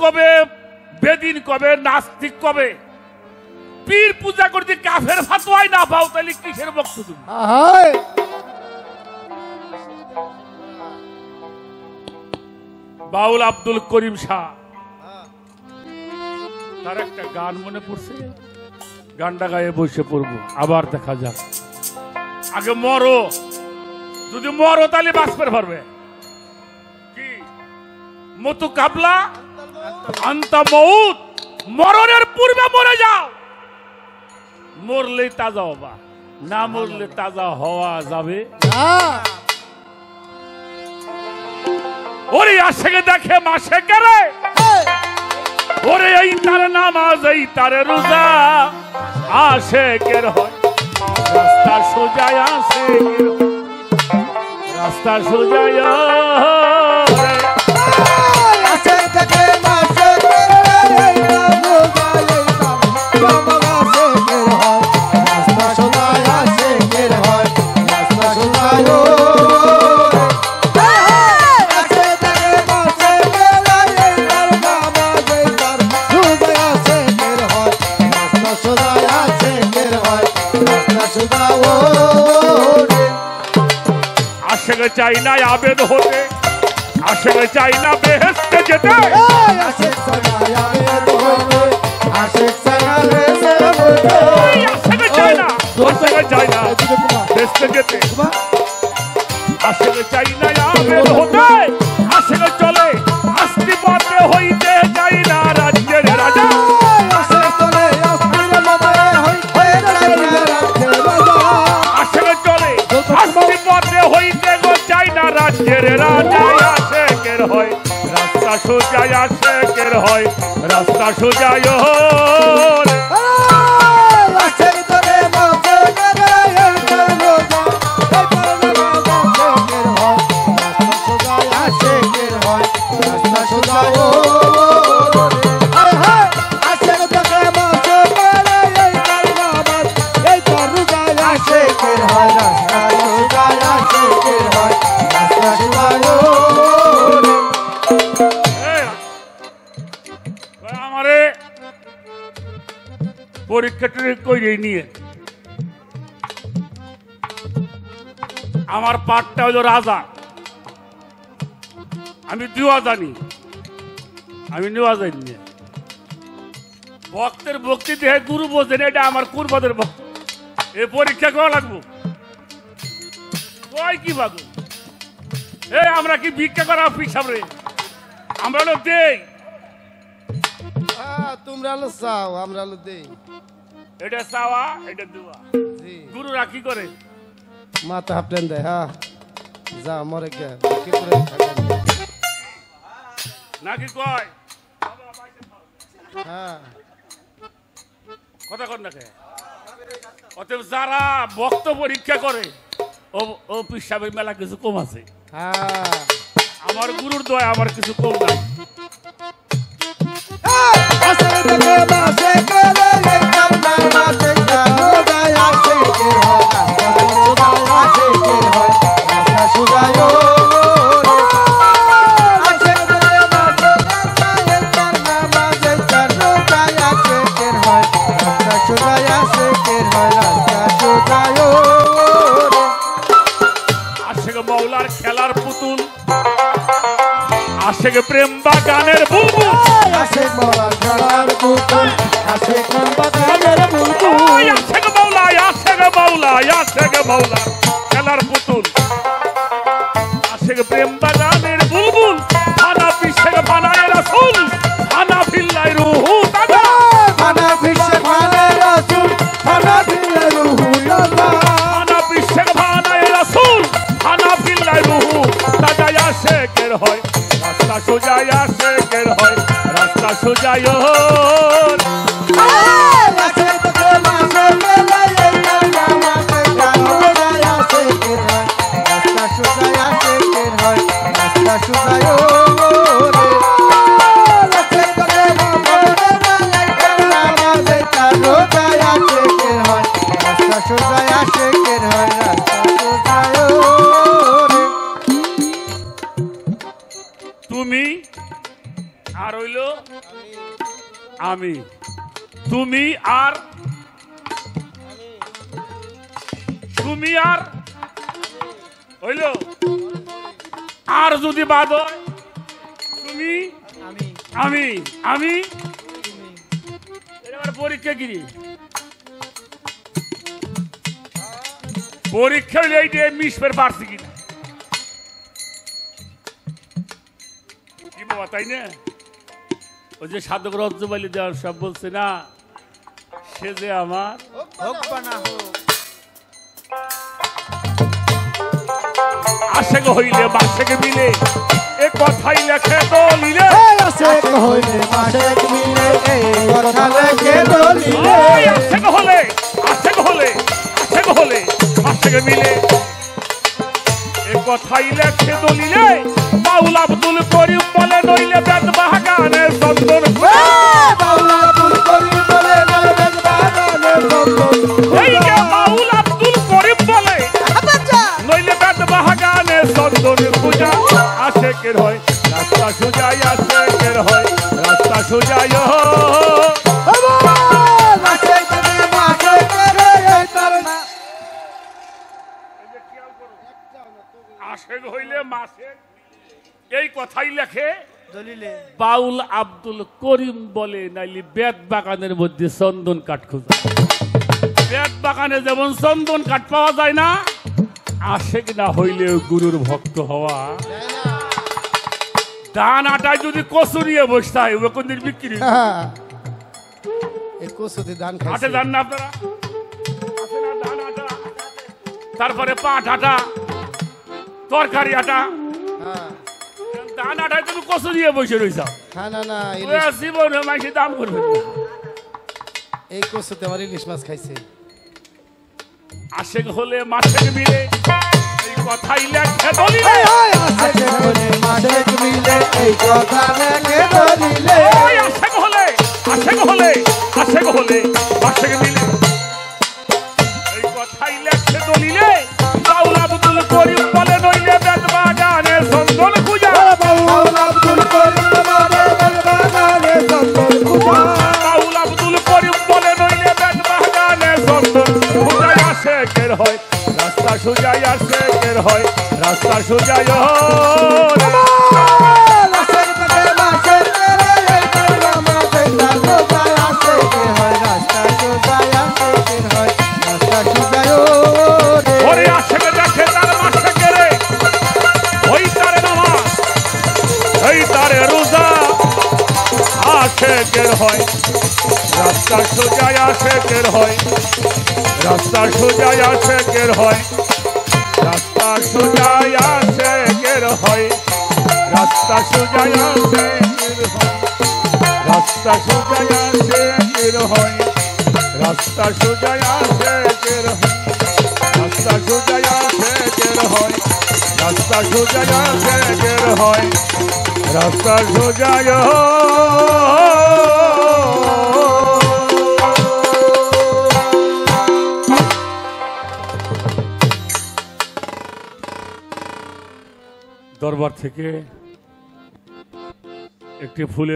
কবে বেদিন কবে নাস্তিক কবে পীর পূজা করতে কাফের ফাতোয়াই না পাও তাহলে কিসের ভক্ত তুমি? বাউল আব্দুল করিম শাহ তার একটা গান মনে পড়ছে, গানটা গায়ে বসে পড়বো, আবার দেখা যাক। আগে মরো, যদি মরো তাহলে বাঁচতে পারবে। কি মতু কাবলা আন্তা মউত, মরণের পূর্বে মরে যাও, মরলে তাজা হবা, না মরলে তাজা হওয়া যাবে না। ওরে আশেকে দেখে মাসে করে, ওরে এই তার নামাজ এই তার রোজা, আশেকের হয় রাস্তা সোজায়, আশেকের রাস্তা সোজায়। আশেক চাই না আবেদ হতে, আশেক চাই না বেহেশতে যেতে, আশেক চাই না বেহেশতে যেতে, আশেক চাই না আবেদ হতে, আশেক চলে আস্তি পথে হইতে চাই না রাজ্যের রাজা, আশেক চলে আস্তি পথে হইতে গো চাই না রাজ্যের রাজা, আশেকের হয় রাস্তা সোজায়, আশেকের হয় রাস্তা সোজায়। পরীক্ষাটা কইরে নিয়ে আমার পাঠটা হলো রাজা, আমি দুয়া জানি, আমি নেওয়া জানি। ভক্তের ভক্তি দেহে গুরু বোঝেন, এটা আমার কুরবাদের ভক্ত, এ পরীক্ষা করা লাগবো। কয় কি বাবু, আমরা কি ভিক্ষা করা পিছাব রে? আমরা হলো দেই, তোমরা হলো চাও, আমরা হলো দেই। এটা চাওয়া, এটা দুয়া। গুরুরা কি করে? মাথা হাফটেন দেয়। হ্যাঁ যা মরে গে নাকি কয়? হ্যাঁ কথা কর না কে? অতএব যারা ভক্ত পরীক্ষা করে ও পিসাবের মেলা কিছু কম আছে। হ্যাঁ আমার গুরুর দয়া আমার কিছু কম নাই। মৌলার খেলার পুতুল, আশেক প্রেম বাগানের বুলবুল, আশেক মৌলার খেলার পুতুল, আশেক প্রেম বাগানের বুলবুল, আশেক মৌলা, আশেক মৌলা, আশেক মৌলা খেলার পুতুল, আশেক প্রেম বাগানের বুলবুল, ফানা পিসেক ফানায় রাসূল, ফানা ফিল্লাই রুহু তাজা, ফানা পিসেক ফানায় রাসূল, ফানা ফিল্লাই রুহু তাজা, ফানা পিসেক ফানায় রাসূল, ফানা ফিল্লাই রুহু তাজা, আশেকের হয় রাস্তা সোজায়, আশেকের হয় রাস্তা সোজায়। তুমি আর হইল আমি তুমি আর হইল আর যদি বাদ হয় তুমি আমি এবার পরীক্ষা কি পরীক্ষা হইলে এইটা মিশবে পারছি কিনা কি বাবা তাই না ওই যে সাধক রজ্জবালি দেওয়ার সব বলছে না সে যে আমার আশেক হইলে বাসেক মিলে এ কথাই লেখে দলিলে আশেক হইলে মাসেক মিলে এই কথা লেখে দলিলে আশেক হলে বাসেক মিলে এ কথাই লেখে দলিলে বাউল আব্দুল করিম বলে নইলে বেদ বাগানে চন্দন বাউল আব্দুল করিম বলে বেদ বাগানে চন্দন এই যে বাউল আব্দুল করিম বলে নইলে বেদ বাগানে চন্দন পূজা আশেকের হয় রাস্তা সুজাই আশেকের হয় রাস্তা সুজাই আশেক হইলে মাসে এই কথাই লেখে বাউল আব্দুল করিম বলে নাইলে বেদ বাগানের মধ্যে চন্দন কাঠ খোঁজা বেদ বাগানে যেমন চন্দন কাঠ পাওয়া যায় না আশেক না হইলেও গুরুর ভক্ত হওয়া ধান আটায় যদি কচু নিয়ে বসতে হয় ওই কোনদিন বিক্রি আটে ধান না আপনারা আছে না ধান আটা তারপরে পাট আটা তরকারি আটা ধান আটায় তুমি কচু নিয়ে বসে রয়েছ জীবনে মাইসে দাম করবে এই কচুতে আমার ইলিশ মাছ খাইছে আশেক হলে মাসেক মিলে এই কথাই লেখে দলিলে আশেক হলে মাসেক মিলে এই কথা লেখে দলিলে আশেক হলে মাসেক মিলে এই কথাই লেখে দলিলে বাউল আব্দুল করিম বলে নইলে বেদ বাগানে চন্দন পূজা বাউল আব্দুল করিম বলে বেদ বাগানে চন্দন পূজা বাউল আব্দুল করিম বলে নইলে বেদ বাগানে চন্দন পূজা আশেকের হয় রাস্তা সুজাই আশেকের হয় রাস্তা সুজাই ওরে আশেকে দেখে তার মাসে গেলে ওই তারে নামাজ এই তারে রোজা আশেকের হয় রাস্তা সোজাই আশেকের হয় রাস্তা সোজাই আশেকের হয় রাস্তা সোজাই আশেকের হয় রাস্তা সোজাই আশেকের হয় রাস্তা সোজাই আশেকের হয় রাস্তা সোজাই আশেকের হয় রাস্তা সোজাই আশেকের হয় রাস্তা সোজাই আশেকের হয় রাস্তা সোজাই দরবার থেকে একটি ফুলের